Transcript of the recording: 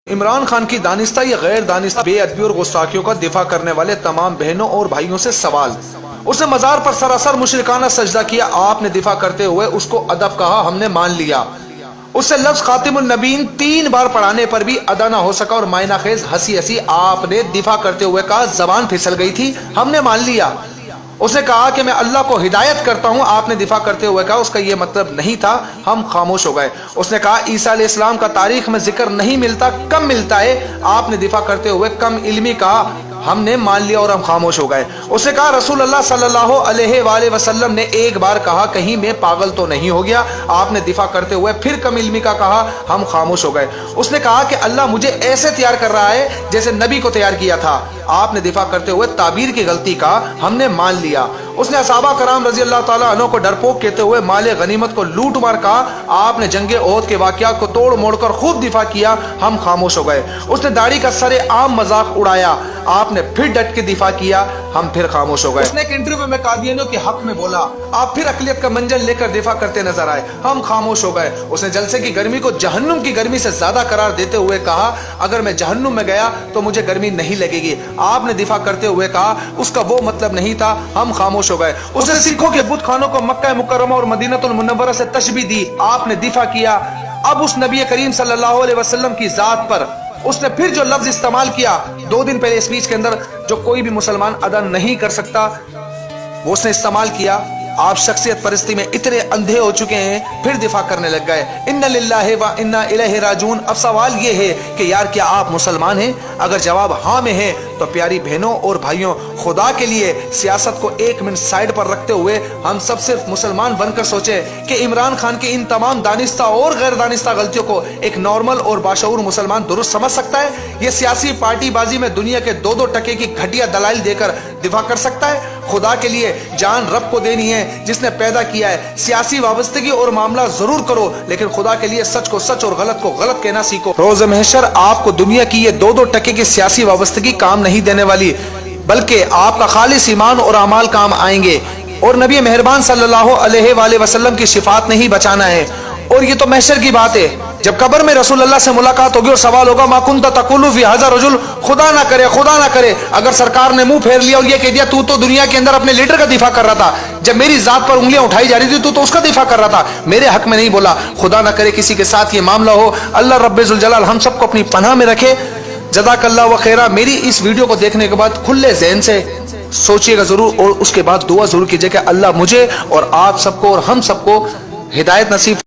عمران خان کی دانستہ یا غیر دانستہ بے ادبی اور گستاخیوں کا دفاع کرنے والے تمام بہنوں اور بھائیوں سے سوال۔ اس نے مزار پر سراسر مشرکانہ سجدہ کیا، آپ نے دفاع کرتے ہوئے اس کو ادب کہا، ہم نے مان لیا۔ اس سے لفظ خاتم النبیین 3 بار پڑھانے پر بھی ادا نہ ہو سکا اور معنی خیز ہنسی ہنسی آپ نے دفاع کرتے ہوئے کہا زبان پھسل گئی تھی، ہم نے مان لیا۔ اس نے کہا کہ میں اللہ کو ہدایت کرتا ہوں، آپ نے دفاع کرتے ہوئے کہا اس کا یہ مطلب نہیں تھا، ہم خاموش ہو گئے۔ اس نے کہا عیسیٰ علیہ السلام کا تاریخ میں ذکر نہیں ملتا، کم ملتا ہے، آپ نے دفاع کرتے ہوئے کم علمی کہا، ہم نے مان لیا اور ہم خاموش ہو گئے۔ اس نے کہا رسول اللہ صلی اللہ علیہ وآلہ وسلم نے ایک بار کہا کہیں میں پاگل تو نہیں ہو گیا، آپ نے دفاع کرتے ہوئے پھر کم علمی کا کہا، ہم خاموش ہو گئے۔ اس نے کہا کہ اللہ مجھے ایسے تیار کر رہا ہے جیسے نبی کو تیار کیا تھا، آپ نے دفاع کرتے ہوئے تعبیر کی غلطی کا، ہم نے مان لیا۔ اس نے صحابہ کرام رضی اللہ تعالیٰ عنہ کو ڈرپوک کہتے ہوئے مال غنیمت کو لوٹ مار کہا، آپ نے جنگ احد کے واقعات کو توڑ موڑ کر خوب دفاع کیا، ہم خاموش ہو گئے۔ اس نے داڑھی کا سر عام مذاق اڑایا، آپ نے پھر ڈٹ کے دفاع کیا، ہم پھر خاموش ہو گئے۔ اس نے ایک انٹرویو میں قادیانیوں کے حق میں بولا، آپ پھر اقلیت کا منجل لے کر دفاع کرتے نظر آئے، ہم خاموش ہو گئے۔ اس نے جلسے کی گرمی کو جہنم کی گرمی سے زیادہ قرار دیتے ہوئے کہا اگر میں جہنم میں گیا تو مجھے گرمی نہیں لگے گی، آپ نے دفاع کرتے ہوئے کہا اس کا وہ مطلب نہیں تھا، ہم خاموش ہو گئے۔ اس نے سکھوں کے بت خانوں کو مکہ مکرمہ اور مدینہ المنورہ سے تشبیہ دی، آپ نے دفاع کیا۔ اب اس نبی کریم صلی اللہ علیہ وسلم کی ذات پر اس نے پھر جو لفظ استعمال کیا 2 دن پہلے اسپیچ کے اندر جو کوئی بھی مسلمان ادا نہیں کر سکتا، وہ اس نے استعمال کیا۔ آپ شخصیت پرستی میں اتنے اندھے ہو چکے ہیں، پھر دفاع کرنے لگ گئے، ان للہ و انا الیہ راجعون۔ اب سوال یہ ہے کہ یار کیا آپ مسلمان ہیں؟ اگر جواب ہاں میں ہے تو پیاری بہنوں اور بھائیوں، خدا کے لیے سیاست کو 1 منٹ سائڈ پر رکھتے ہوئے ہم سب صرف مسلمان بن کر سوچیں کہ عمران خان کی ان تمام دانستہ اور غیر دانستہ غلطیوں کو ایک نارمل اور باشعور مسلمان درست سمجھ سکتا ہے؟ یہ سیاسی پارٹی بازی میں دنیا کے 2 ٹکے کی گھٹیا دلائل دے کر دفاع کر سکتا ہے؟ خدا کے لیے جان رب کو دینی ہے جس نے پیدا کیا ہے، سیاسی وابستگی اور معاملہ ضرور کرو لیکن خدا کے لیے سچ کو سچ اور غلط کو غلط کہنا سیکھو۔ روز محشر آپ کو دنیا کی یہ 2 ٹکے کی سیاسی وابستگی کام نہیں دینے والی، بلکہ آپ کا خالص ایمان اور اعمال کام آئیں گے، اور نبی مہربان صلی اللہ علیہ وآلہ وسلم کی شفاعت نے ہی بچانا ہے۔ اور یہ تو محشر کی بات ہے، جب قبر میں رسول اللہ سے ملاقات ہوگی اور سوال ہوگا ما کنت تقول فی ھذا الرجل، خدا نہ کرے اگر سرکار نے منہ پھیر لیا اور یہ کہہ دیا تو دنیا کے اندر اپنے لیڈر کا دفاع کر رہا تھا، جب میری ذات پر انگلیاں اٹھائی جا رہی تھی تو اس کا دفاع کر رہا تھا، میرے حق میں نہیں بولا۔ خدا نہ کرے کسی کے ساتھ یہ معاملہ ہو، اللہ رب ذوالجلال ہم سب کو اپنی پناہ میں رکھے۔ جزاک اللہ و خیرہ۔ میری اس ویڈیو کو دیکھنے کے بعد کھلے ذہن سے سوچیے گا ضرور اور اس کے بعد دعا ضرور کیجیے کہ اللہ مجھے اور آپ سب کو اور ہم سب کو ہدایت نصیب